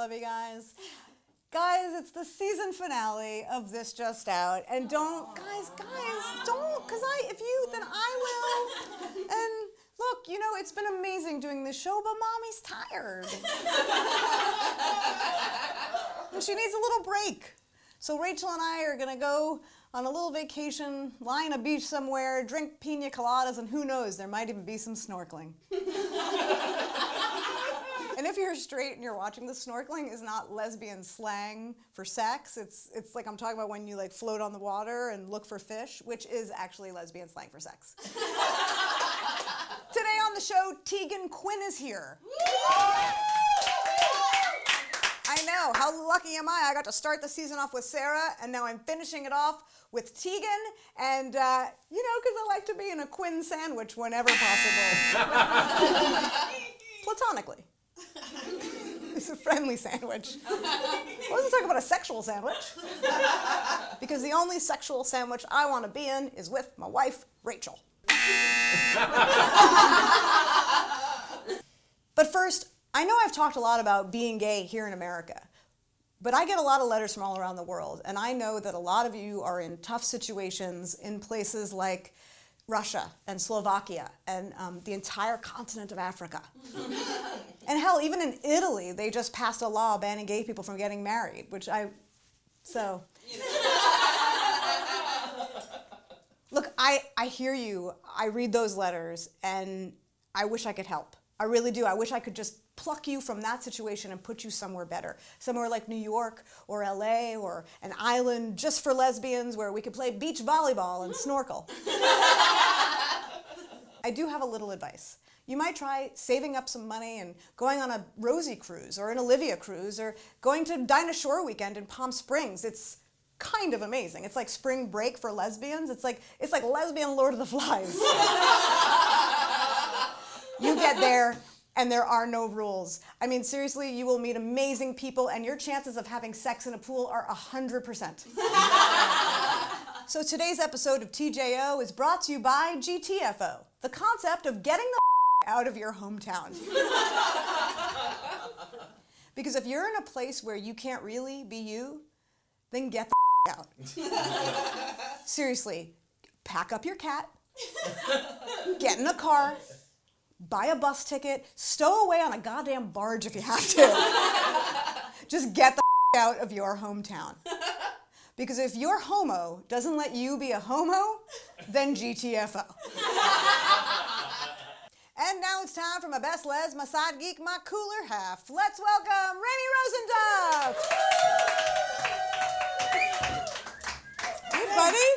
love you guys. Guys, it's the season finale of This Just Out. And don't, guys, don't, because if you, then I will. And look, you know, it's been amazing doing this show, but Mommy's tired. And she needs a little break. So Rachel and I are going to go on a little vacation, lie on a beach somewhere, drink pina coladas, and who knows, there might even be some snorkeling. And if you're straight and you're watching, the snorkeling is not lesbian slang for sex. It's like I'm talking about when you like float on the water and look for fish, which is actually lesbian slang for sex. Today on the show, Tegan Quin is here. I know, how lucky am I? I got to start the season off with Sarah, and now I'm finishing it off with Tegan, and you know, because I like to be in a Quin sandwich whenever possible. Platonically. It's a friendly sandwich. I wasn't talking about a sexual sandwich. Because the only sexual sandwich I want to be in is with my wife, Rachel. But first, I know I've talked a lot about being gay here in America, but I get a lot of letters from all around the world, and I know that a lot of you are in tough situations in places like Russia and Slovakia and the entire continent of Africa. And hell, even in Italy, they just passed a law banning gay people from getting married, Look, I hear you. I read those letters, and I wish I could help. I really do. I wish I could just pluck you from that situation and put you somewhere better. Somewhere like New York or LA or an island just for lesbians where we could play beach volleyball and snorkel. I do have a little advice. You might try saving up some money and going on a Rosie cruise or an Olivia cruise or going to Dinah Shore weekend in Palm Springs. It's kind of amazing. It's like spring break for lesbians. It's like lesbian Lord of the Flies. You get there, and there are no rules. I mean, seriously, you will meet amazing people, and your chances of having sex in a pool are 100%. So today's episode of TJO is brought to you by GTFO, the concept of getting the out of your hometown. Because if you're in a place where you can't really be you, then get the out. Seriously, pack up your cat, get in a car, buy a bus ticket, stow away on a goddamn barge if you have to. Just get the out of your hometown. Because if your homo doesn't let you be a homo, then GTFO. And now it's time for my best les, my side geek, my cooler half. Let's welcome Rami Rosenduff. Hey, buddy.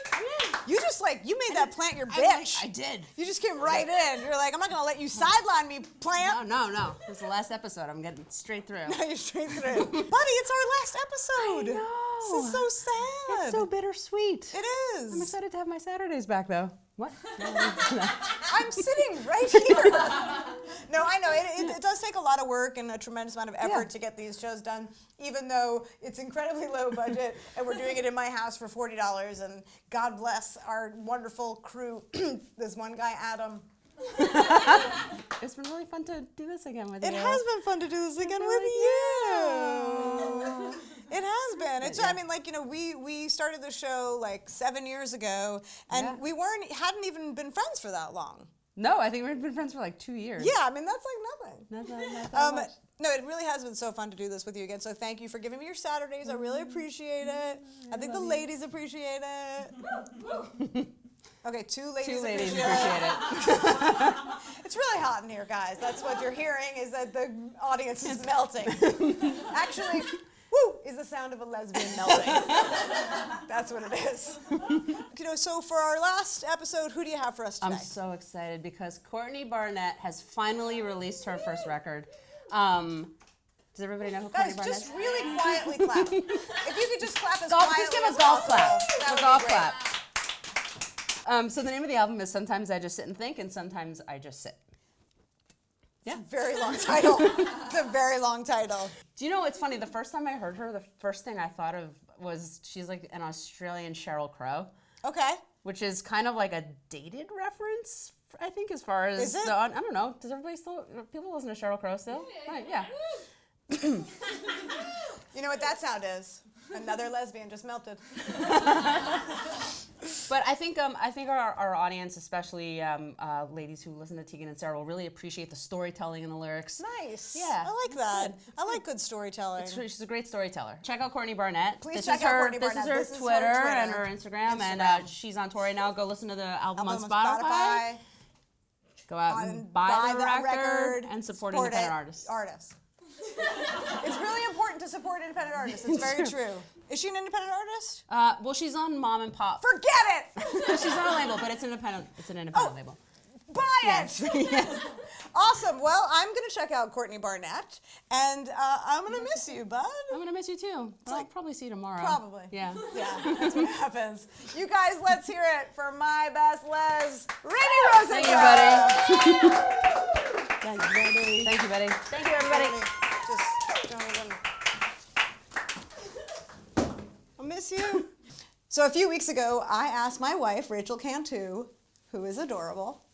You just you made that plant your bitch. I did. You just came right in. You're like, I'm not going to let you sideline me, plant. No. This is the last episode. I'm getting straight through. No, you're straight through. Buddy, it's our last episode. I know. This is so sad. It's so bittersweet. It is. I'm excited to have my Saturdays back, though. What? I'm sitting right here. No, I know. It does take a lot of work and a tremendous amount of effort to get these shows done, even though it's incredibly low budget, and we're doing it in my house for $40, and God bless our wonderful crew. This one guy, Adam. It's been really fun to do this again with you. It has been fun to do this again with you. It has been. We started the show 7 years ago, and we hadn't even been friends for that long. No, I think we've been friends for 2 years. Yeah, I mean, that's nothing. Not much. No, it really has been so fun to do this with you again, so thank you for giving me your Saturdays. I really appreciate it. I think the ladies appreciate it. Okay, two ladies appreciate it. It's really hot in here, guys. That's what you're hearing, is that the audience is melting. Actually, woo is the sound of a lesbian melting. That's what it is. So for our last episode, who do you have for us today? I'm so excited because Courtney Barnett has finally released her first record. Does everybody know who Courtney Barnett is? Guys, just really quietly clap. If you could just clap as quietly Just give as a golf clap. That A golf clap. So the name of the album is Sometimes I Just Sit and Think, and Sometimes I Just Sit. Yeah. Very long title. It's a very long title. Do you know what's funny? The first time I heard her, the first thing I thought of was she's like an Australian Sheryl Crow. Okay. Which is kind of like a dated reference, I think, as far as Is it? I don't know. Does everybody still, people listen to Sheryl Crow still? Right, yeah. You know what that sound is? Another lesbian just melted. But I think our audience, especially ladies who listen to Tegan and Sarah, will really appreciate the storytelling in the lyrics. Nice. Yeah. I like that. I like good storytelling. She's a great storyteller. Check out Courtney Barnett. Please check out Courtney Barnett. This is her Twitter and her Instagram. And she's on tour right now. Go listen to the album on Spotify. Go out and buy the record and support independent artists. It's really important to support independent artists. It's very true. Is she an independent artist? Well, she's on Mom and Pop. Forget it! She's on a label, but it's independent. It's an independent label. Buy it! Yes. Awesome. Well, I'm going to check out Courtney Barnett, and I'm going to miss you, bud. I'm going to miss you, too. I'll probably see you tomorrow. Probably. Yeah. Yeah, that's what happens. You guys, let's hear it for my best Les, Rainy Rosen. Thank you, buddy. Thank you, buddy. Thank you, buddy. Thank you, everybody. Just don't even... I'll miss you. So a few weeks ago, I asked my wife, Rachel Cantu, who is adorable,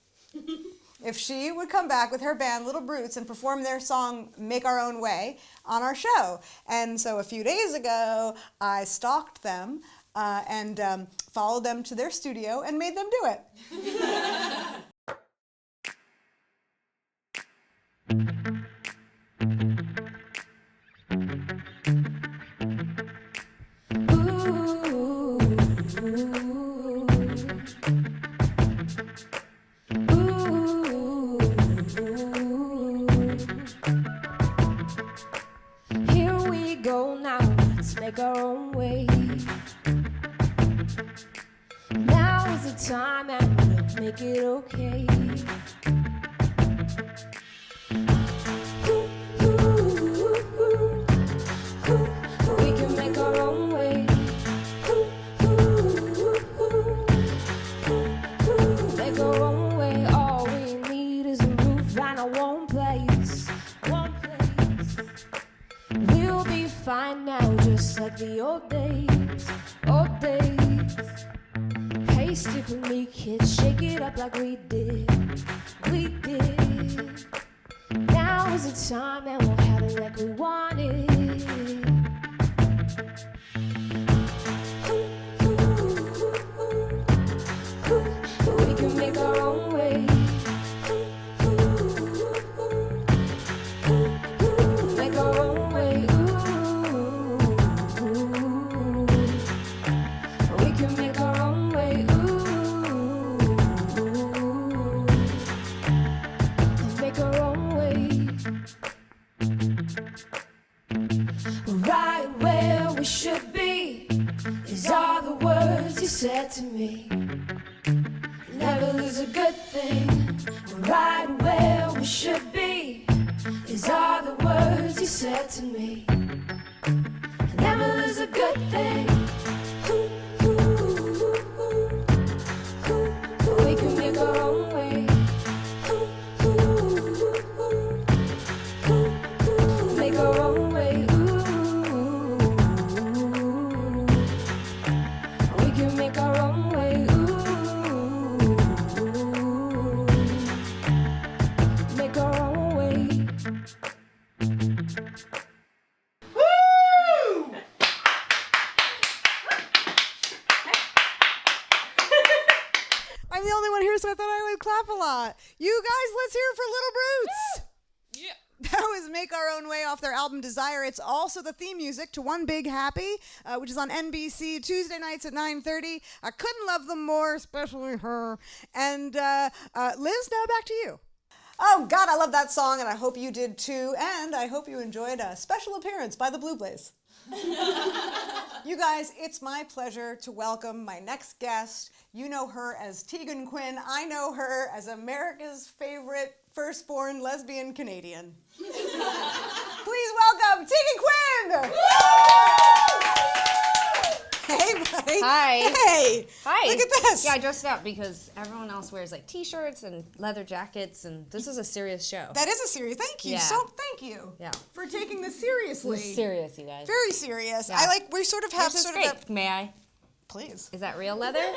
if she would come back with her band, Little Brutes, and perform their song, Make Our Own Way, on our show. And so a few days ago, I stalked them and followed them to their studio and made them do it. Make our own way. Now is the time and we'll make it okay. We can make our own way. Make our own way. All we need is a roof and a warm place. One place. We'll be fine now, just like the old days, old days. Hey, stick with me, kids, shake it up like we did, we did. Now is the time and we'll have it like we wanted. We can make our own way. Make our own way. We can make our own way. Make our own way. Right where we should be is all the words you said to me. Never lose a good thing. Right where we should be is all the words you said to me. Never lose a good thing. We can make our own way. Make our own way. We can make our own way. Make our own way. I'm the only one here, so I thought I would clap a lot. You guys, let's hear it for Little Brutes. Yeah. That was Make Our Own Way off their album Desire. It's also the theme music to One Big Happy, which is on NBC Tuesday nights at 9:30. I couldn't love them more, especially her. And Liz, now back to you. Oh, God, I love that song, and I hope you did too. And I hope you enjoyed a special appearance by the Blue Blaze. You guys, it's my pleasure to welcome my next guest. You know her as Tegan Quin. I know her as America's favorite firstborn lesbian Canadian. Please welcome Tegan Quin! Hey, buddy. Hi. Hey. Hi. Look at this. Yeah, I dressed up because everyone else wears like t-shirts and leather jackets, and this is a serious show. That is a serious. Thank you. Yeah. So thank you. Yeah. For taking this seriously. This is serious, you guys. Very serious. Yeah. We sort of have This is sort great. of a... May I? Please. Is that real leather?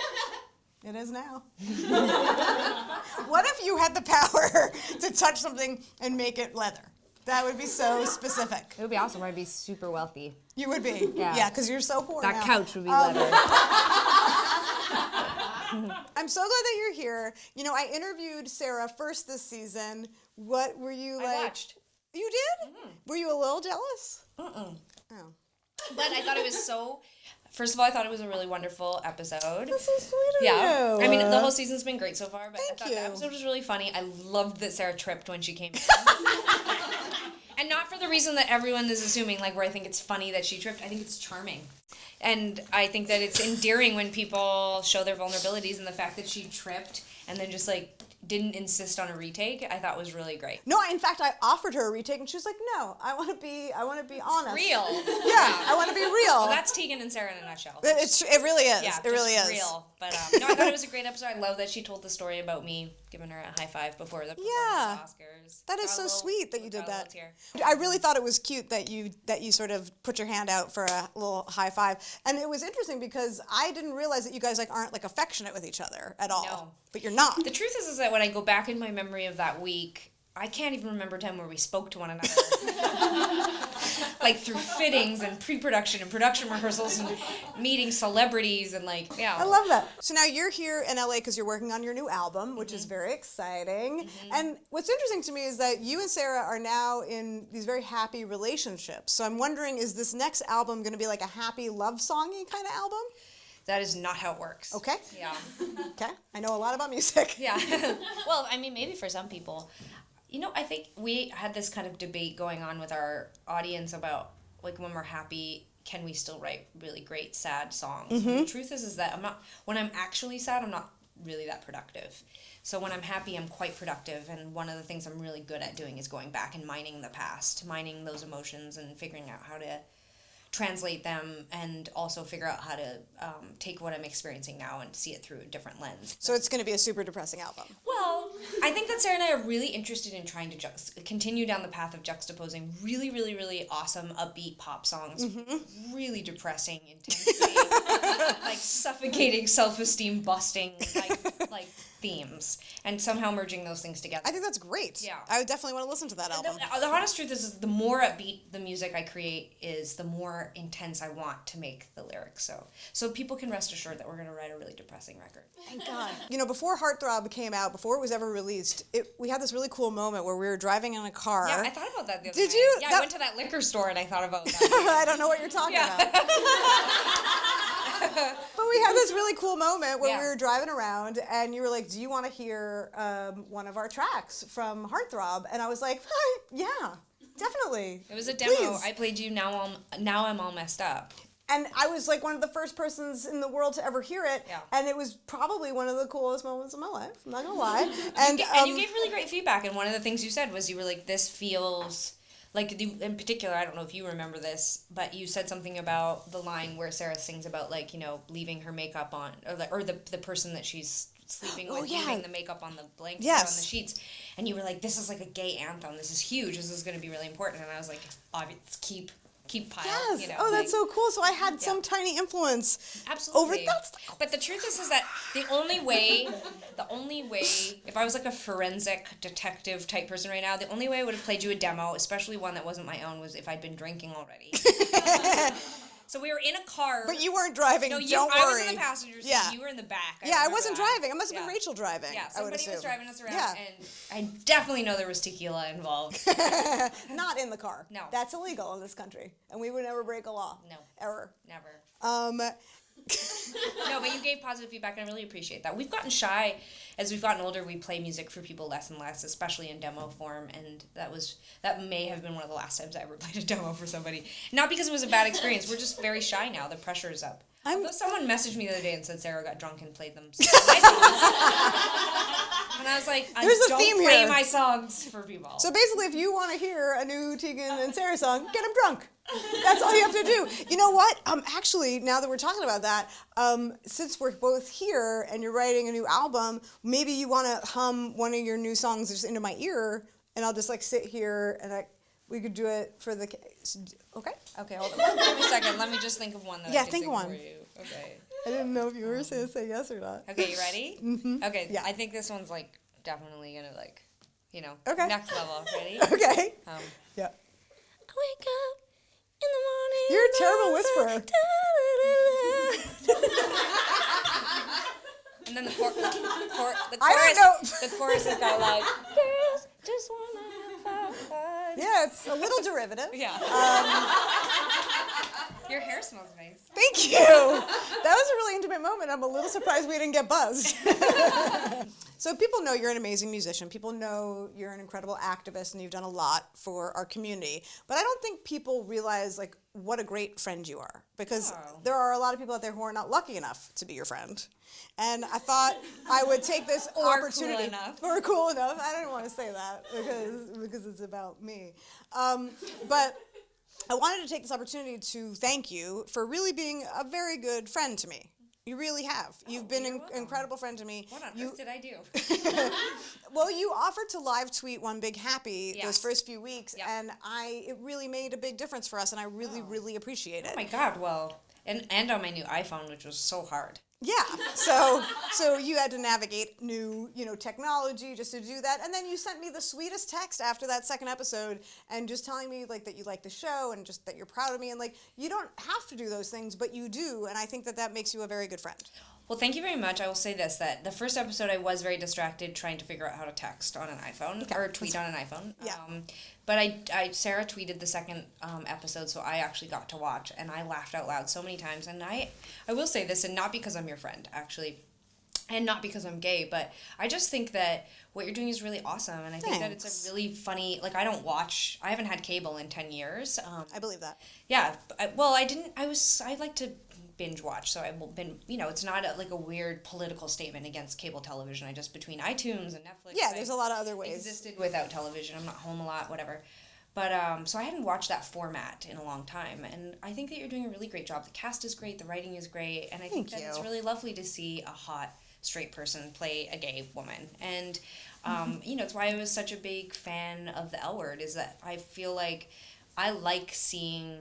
It is now. What if you had the power to touch something and make it leather? That would be so specific. It would be awesome. I'd be super wealthy. You would be. Yeah, because you're so poor That now. couch would be leather. I'm so glad that you're here. You know, I interviewed Sarah first this season. What were you like? I watched. You did? Mm-hmm. Were you a little jealous? Mm-mm. Oh. But I thought it was so... First of all, I thought it was a really wonderful episode. That's so sweet of you. I mean, the whole season's been great so far, but I thought you. the episode was really funny. I loved that Sarah tripped when she came in. And not for the reason that everyone is assuming, like, where I think it's funny that she tripped. I think it's charming. And I think that it's endearing when people show their vulnerabilities, and the fact that she tripped and then just, like, didn't insist on a retake, I thought was really great. No, in fact, I offered her a retake, and she was like, "No, I want to be honest, Real. Yeah, I want to be real." Well, that's Tegan and Sarah in a nutshell. It really is. Yeah, it really is real. But no, I thought it was a great episode. I love that she told the story about me giving her a high five before the performance at the Oscars. That is so sweet that you did got a that. little tear. I really thought it was cute that you sort of put your hand out for a little high five, and it was interesting because I didn't realize that you guys like aren't like affectionate with each other at all. No. But you're not. The truth is that when I go back in my memory of that week, I can't even remember a time where we spoke to one another. Like through fittings and pre-production and production rehearsals and meeting celebrities and like, yeah. I love that. So now you're here in LA because you're working on your new album, which is very exciting. And what's interesting to me is that you and Sarah are now in these very happy relationships. So I'm wondering, is this next album going to be like a happy love songy kind of album? That is not how it works. Okay. Yeah. Okay. I know a lot about music. Yeah. Well, I mean, maybe for some people. You know, I think we had this kind of debate going on with our audience about, like, when we're happy, can we still write really great sad songs? And the truth is that when I'm actually sad, I'm not really that productive. So when I'm happy, I'm quite productive, and one of the things I'm really good at doing is going back and mining the past, mining those emotions and figuring out how to translate them and also figure out how to take what I'm experiencing now and see it through a different lens. So it's going to be a super depressing album. Well, I think that Sarah and I are really interested in trying to continue down the path of juxtaposing really, really, really awesome, upbeat pop songs, really depressing, intensely, like suffocating, self-esteem busting, like themes, and somehow merging those things together. I think that's great. Yeah. I would definitely want to listen to that album. The honest truth is the more upbeat the music I create is, the more intense I want to make the lyrics. So people can rest assured that we're going to write a really depressing record. Thank God. You know, before Heartthrob came out, before it was ever released, we had this really cool moment where we were driving in a car. Yeah, I thought about that the other Did night. you? Yeah, I went to that liquor store and I thought about that. I don't know what you're talking about. But we had this really cool moment where we were driving around and you were like, do you want to hear one of our tracks from Heartthrob? And I was like, yeah, definitely. It was a demo. Please. I played you Now I'm All Messed Up. And I was like one of the first persons in the world to ever hear it. Yeah. And it was probably one of the coolest moments of my life. I'm not going to lie. And you gave really great feedback. And one of the things you said was you were like, this feels... Like, in particular, I don't know if you remember this, but you said something about the line where Sarah sings about, like, you know, leaving her makeup on, or the person that she's sleeping with, leaving the makeup on the blanket or on the sheets. And you were like, this is like a gay anthem. This is huge. This is going to be really important. And I was like, obviously, keep piling. Yes. You know, oh, that's so cool. So I had some tiny influence. Absolutely. Over But the truth is that the only way, if I was like a forensic detective type person right now, the only way I would have played you a demo, especially one that wasn't my own, was if I'd been drinking already. So we were in a car. But you weren't driving. No, don't worry. I was in the passenger seat. You were in the back. I wasn't driving. It must have been Rachel driving. Yeah, somebody was driving us around, and I definitely know there was tequila involved. Not in the car. No. That's illegal in this country, and we would never break a law. No. Ever. Never. No, but you gave positive feedback, and I really appreciate that. We've gotten shy as we've gotten older. We play music for people less and less, especially in demo form, and that may have been one of the last times I ever played a demo for somebody. Not because it was a bad experience. We're just very shy now. The pressure is up. Although someone messaged me the other day and said Sarah got drunk and played them my songs. And I was like, I don't play my songs for people. So basically, if you want to hear a new Tegan and Sarah song, get them drunk. That's all you have to do. You know what? Actually, now that we're talking about that, since we're both here and you're writing a new album, maybe you want to hum one of your new songs just into my ear, and I'll just like sit here and we could do it for the... Okay? Okay, hold on. Give me a second. Let me just think of one that I can think sing one. for you. Okay. I didn't know if you were going to say yes or not. Okay, you ready? Mm-hmm. Okay, yeah. I think this one's like definitely going to like Okay. next level. Ready? Okay. Yeah. I wake up in the morning. You're a terrible whisperer. And then the chorus. I don't know. The chorus is kind of like. Girls just wanna have fun. Yeah, it's a little derivative. Yeah. Your hair smells nice. Thank you. That was a really intimate moment. I'm a little surprised we didn't get buzzed. So people know you're an amazing musician. People know you're an incredible activist and you've done a lot for our community. But I don't think people realize like what a great friend you are, because there are a lot of people out there who are not lucky enough to be your friend. And I thought I would take this opportunity. Cool enough. Or cool enough. I didn't want to say that because it's about me. But I wanted to take this opportunity to thank you for really being a very good friend to me. You really have. You've been an incredible friend to me. What on earth did I do? Well, you offered to live tweet One Big Happy Yes. those first few weeks, Yep. and it really made a big difference for us, and I really, really appreciate it. Oh my God! Well, and on my new iPhone, which was so hard. Yeah. So you had to navigate new, technology just to do that. And then you sent me the sweetest text after that second episode and just telling me like that you like the show and just that you're proud of me, and like you don't have to do those things, but you do, and I think that makes you a very good friend. Well, thank you very much. I will say this, that the first episode I was very distracted trying to figure out how to text on an iPhone or tweet on an iPhone. Yeah. But Sarah tweeted the second episode, so I actually got to watch, and I laughed out loud so many times. And I will say this, and not because I'm your friend, actually, and not because I'm gay, but I just think that what you're doing is really awesome, and I think that it's a really funny, like, I haven't had cable in 10 years. I believe that. Yeah, I like to binge watch, so I've been, it's not a weird political statement against cable television. I just, between iTunes and Netflix, Yeah, there's a lot of other ways. Existed without television. I'm not home a lot, whatever. But so I hadn't watched that format in a long time, and I think that you're doing a really great job. The cast is great, the writing is great, and I think that it's really lovely to see a hot straight person play a gay woman. And it's why I was such a big fan of the L Word, is that I feel like I like seeing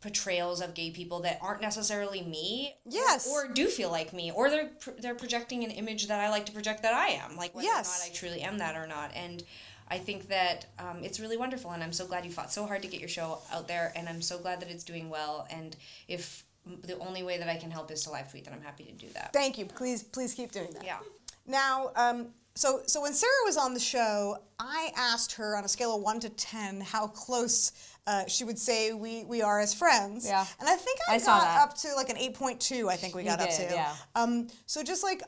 portrayals of gay people that aren't necessarily me, Yes. or do feel like me, or they're projecting an image that I like to project that I am, like whether or not I truly am that or not. And I think that it's really wonderful, and I'm so glad you fought so hard to get your show out there, and I'm so glad that it's doing well. And if the only way that I can help is to live tweet, then I'm happy to do that. Thank you. Please keep doing that. Yeah. Now, so when Sarah was on the show, I asked her on a scale of 1 to 10 how close she would say we are as friends. Yeah. And I think I saw got that. up to like an 8.2, I think we got You up did, to. yeah. So just like,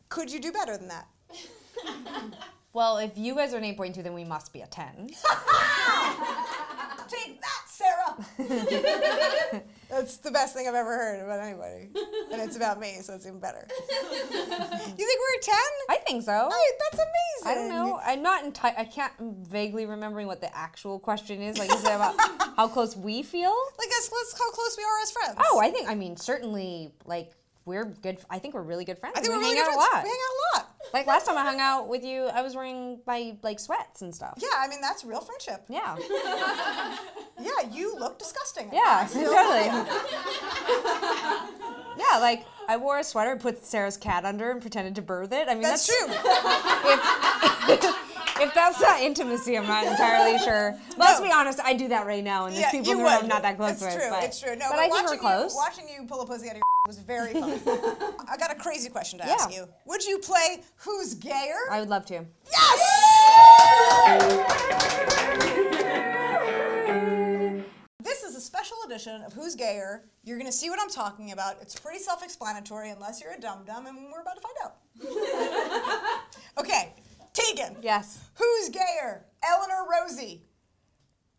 could you do better than that? Well, if you guys are an 8.2, then we must be a 10. Take that, Sarah! That's the best thing I've ever heard about anybody. And it's about me, so it's even better. You think we're a 10? I think so. That's amazing. I don't know. I'm not I can't, I'm vaguely remembering what the actual question is. Like, is it about how close we feel? Like, let's how close we are as friends. Oh, I mean, certainly, like, we're good. I think we're really good friends. I think we're hang really out good a friends. lot. We hang out a lot. Like, last time I hung out with you, I was wearing my, like, sweats and stuff. Yeah, I mean, that's real friendship. Yeah. Yeah, you look disgusting. Yeah, totally. Yeah, like, I wore a sweater, put Sarah's cat under, and pretended to birth it. I mean, That's true. If that's not intimacy, I'm not entirely sure. Let's be honest, I do that right now, and there's Yeah, people you who would. I'm not that close with. It's true. No, but I think we're close. Watching you pull a pussy out of your was very fun. I got a crazy question to ask you. Would you play Who's Gayer? I would love to. Yes! This is a special edition of Who's Gayer. You're going to see what I'm talking about. It's pretty self-explanatory unless you're a dum-dum, and we're about to find out. Okay, Tegan. Yes. Who's gayer, Ellen or Rosie?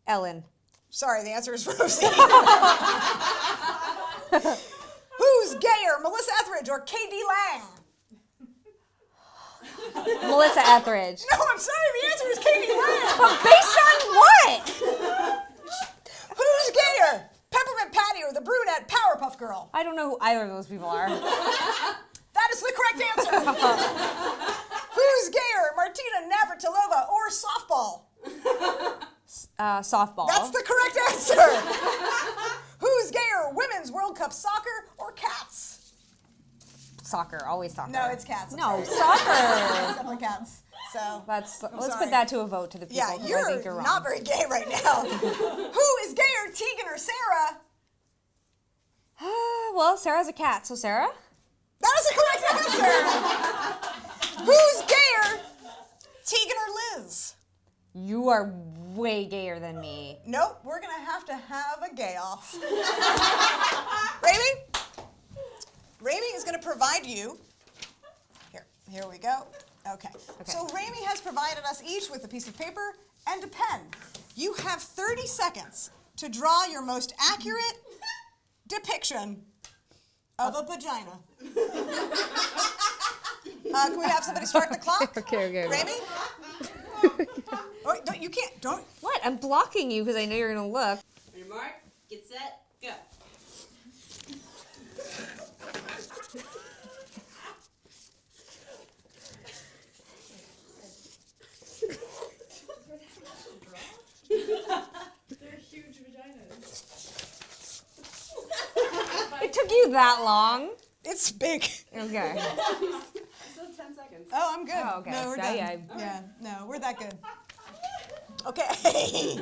Ellen. Sorry, the answer is Rosie. Who's gayer, Melissa Etheridge or K.D. Lang? Melissa Etheridge. No, I'm sorry, the answer is K.D. Lang. But based on what? Who's gayer, Peppermint Patty or the brunette Powerpuff Girl? I don't know who either of those people are. That is the correct answer. Who's gayer, Martina Navratilova or softball? Softball. That's the correct answer. Who's gayer, Women's World Cup soccer or cats? Soccer, always soccer. No, it's cats. I'm No, sorry. soccer. It's definitely cats. So let's sorry. put that to a vote to the people. yeah, 'cause I you're think you're wrong. not very gay right now. Who is gayer, Tegan or Sarah? Well, Sarah's a cat, so Sarah? That is a correct answer. Who's gayer, Tegan or Liz? You are way gayer than me. Nope, we're gonna have a gay off. Ramy is gonna provide you. Here we go. Okay. So Ramy has provided us each with a piece of paper and a pen. You have 30 seconds to draw your most accurate depiction of a vagina. Can we have somebody start the clock? Okay. Ramy? Oh, you can't. Don't. What? I'm blocking you because I know you're gonna look. On your mark, get set, go. They're huge vaginas. It took you that long? It's big. Okay. Still 10 seconds. Oh, I'm good. Oh, okay. No, we're So, done. yeah. No, we're that good. Okay.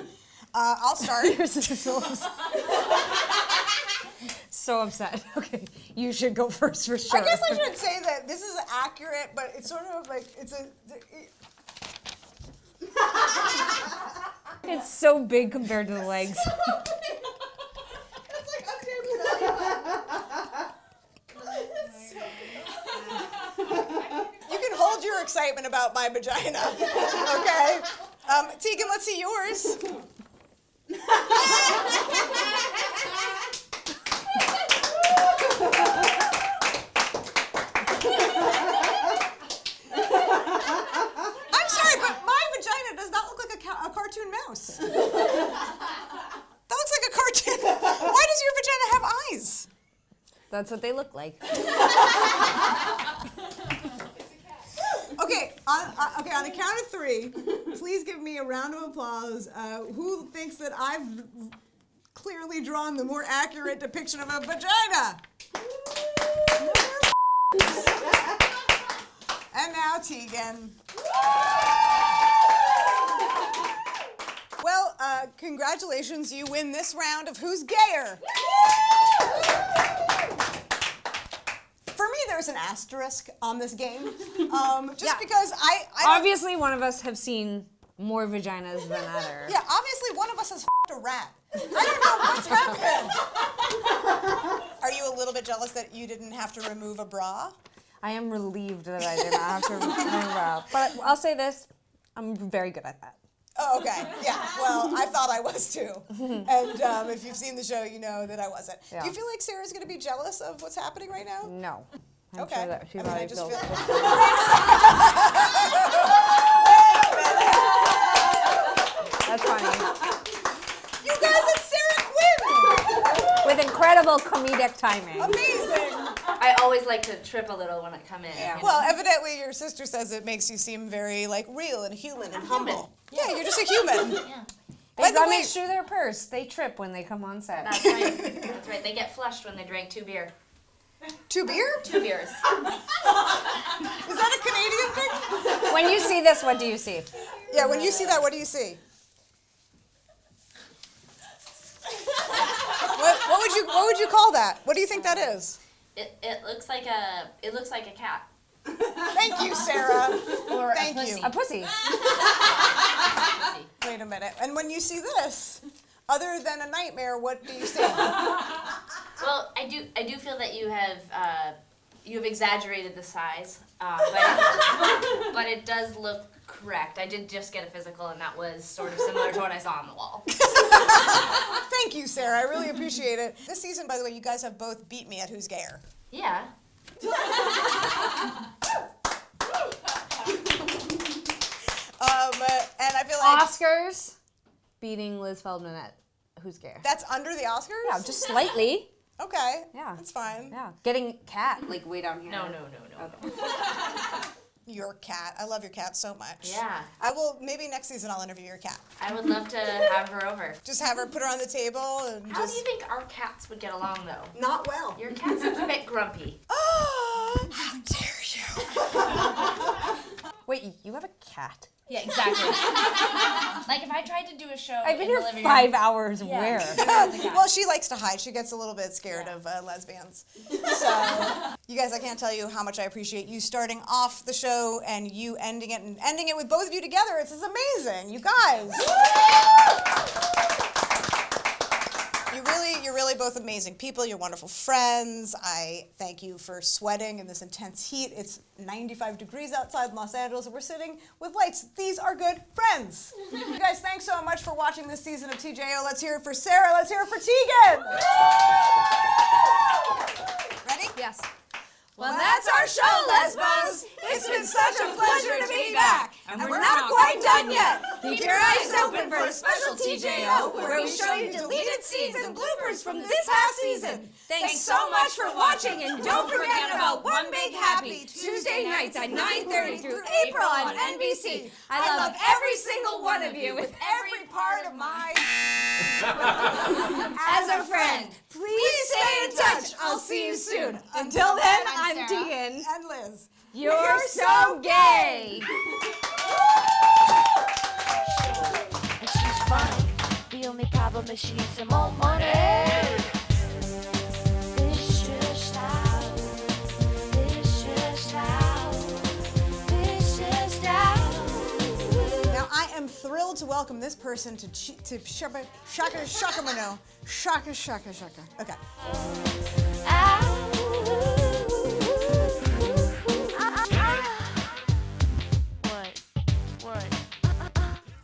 I'll start. You're so upset. Okay, you should go first for sure. I guess I should say that this is accurate, but it's sort of like it's a. It's so big compared to the legs. It's like You can hold your excitement about my vagina, okay? Tegan, let's see yours. I'm sorry, but my vagina does not look like a cartoon mouse. That looks like a cartoon. Why does your vagina have eyes? That's what they look like. Okay, on the count of 3, please give me a round of applause. Who thinks that I've clearly drawn the more accurate depiction of a vagina? And now Tegan. Well, congratulations, you win this round of Who's Gayer? For me, there's an asterisk on this game, because I Obviously, one of us have seen more vaginas than other. Yeah, obviously one of us has f***ed a rat. I don't know what's happening. Are you a little bit jealous that you didn't have to remove a bra? I am relieved that I did not have to remove a. But I'll say this, I'm very good at that. Oh, okay. Yeah. Well, I thought I was too. And if you've seen the show, you know that I wasn't. Yeah. Do you feel like Sarah's going to be jealous of what's happening right now? No. I'm Okay. sure that she I mean, I probably just feels. feel- That's funny. You guys, it's Sarah Quinn! With incredible comedic timing. Amazing. I always like to trip a little when I come in. Yeah. you know? Well, evidently your sister says it makes you seem very real and human and humble. Yeah, you're just a human. Yeah. By They the gotta way, make sure their purse. They trip when they come on set. That's right. That's right. They get flushed when they drink 2 beer. 2 beer? 2 beers. Is that a Canadian thing? When you see this, what do you see? Yeah, when you see that, what do you see? What would you call that? What do you think that is? It looks like a cat. Thank you, Sarah. Or Thank a you. pussy. A pussy. Wait a minute. And when you see this, other than a nightmare, what do you see? Well, I do feel that you have exaggerated the size, but it does look correct. I did just get a physical, and that was sort of similar to what I saw on the wall. Thank you, Sarah. I really appreciate it. This season, by the way, you guys have both beat me at Who's Gayer. Yeah. And I feel like Oscars beating Liz Feldman at Who's Gayer. that's under the Oscars? Yeah, just slightly. Okay. Yeah. That's fine. Yeah. Getting cat way down here. No. Your cat. I love your cat so much. Yeah. I will, maybe next season I'll interview your cat. I would love to have her over. Just have her put her on the table and How just... do you think our cats would get along, though? Not well. Your cat seems a bit grumpy. Oh, how dare you? Wait, you have a cat? Yeah, exactly. Like if I tried to do a show I've been in here the living 5 room, hours. Where? Well, she likes to hide. She gets a little bit scared of lesbians. So, you guys, I can't tell you how much I appreciate you starting off the show and you ending it, and ending it with both of you together. It's amazing, you guys. You're really both amazing people. You're wonderful friends. I thank you for sweating in this intense heat. It's 95 degrees outside Los Angeles, and we're sitting with lights. These are good friends. You guys, thanks so much for watching this season of TJO. Let's hear it for Sarah. Let's hear it for Tegan. Ready? Yes. Well, that's our show, Lesbos. It's been such a pleasure to be back. And we're not quite done yet. Keep your eyes open for a special TJO where we show you deleted scenes and bloopers from this past season. Thanks so much for watching, and don't forget about One Big Happy, Tuesday nights at 9:30 through April on NBC. I love every single one of you with every part of my... As a friend, please stay in touch. I'll see you soon. Until then, I'm Tegan. And Liz. You're so gay. And she's funny. The only problem is she needs some more money. This just out. This just out. This just out. Now, I am thrilled to welcome this person to Shaka Mano. Shaka. Okay. What?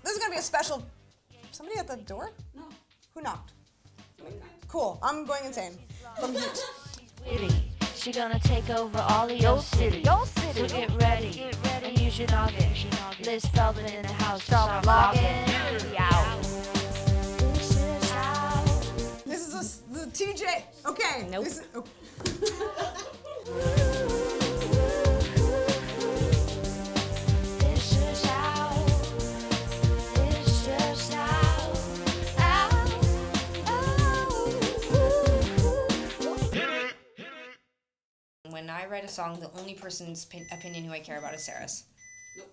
This is going to be a special... Somebody at the door? No. Who knocked? Cool. I'm going insane. From heat. Witty. She gonna take over all of your city. So get ready. And use your noggin. Liz Feldman in the house. Start logging. Yow. This is the TJ... Okay. Nope. This is, oh. when I write a song, the only person's opinion who I care about is Sarah's. Nope.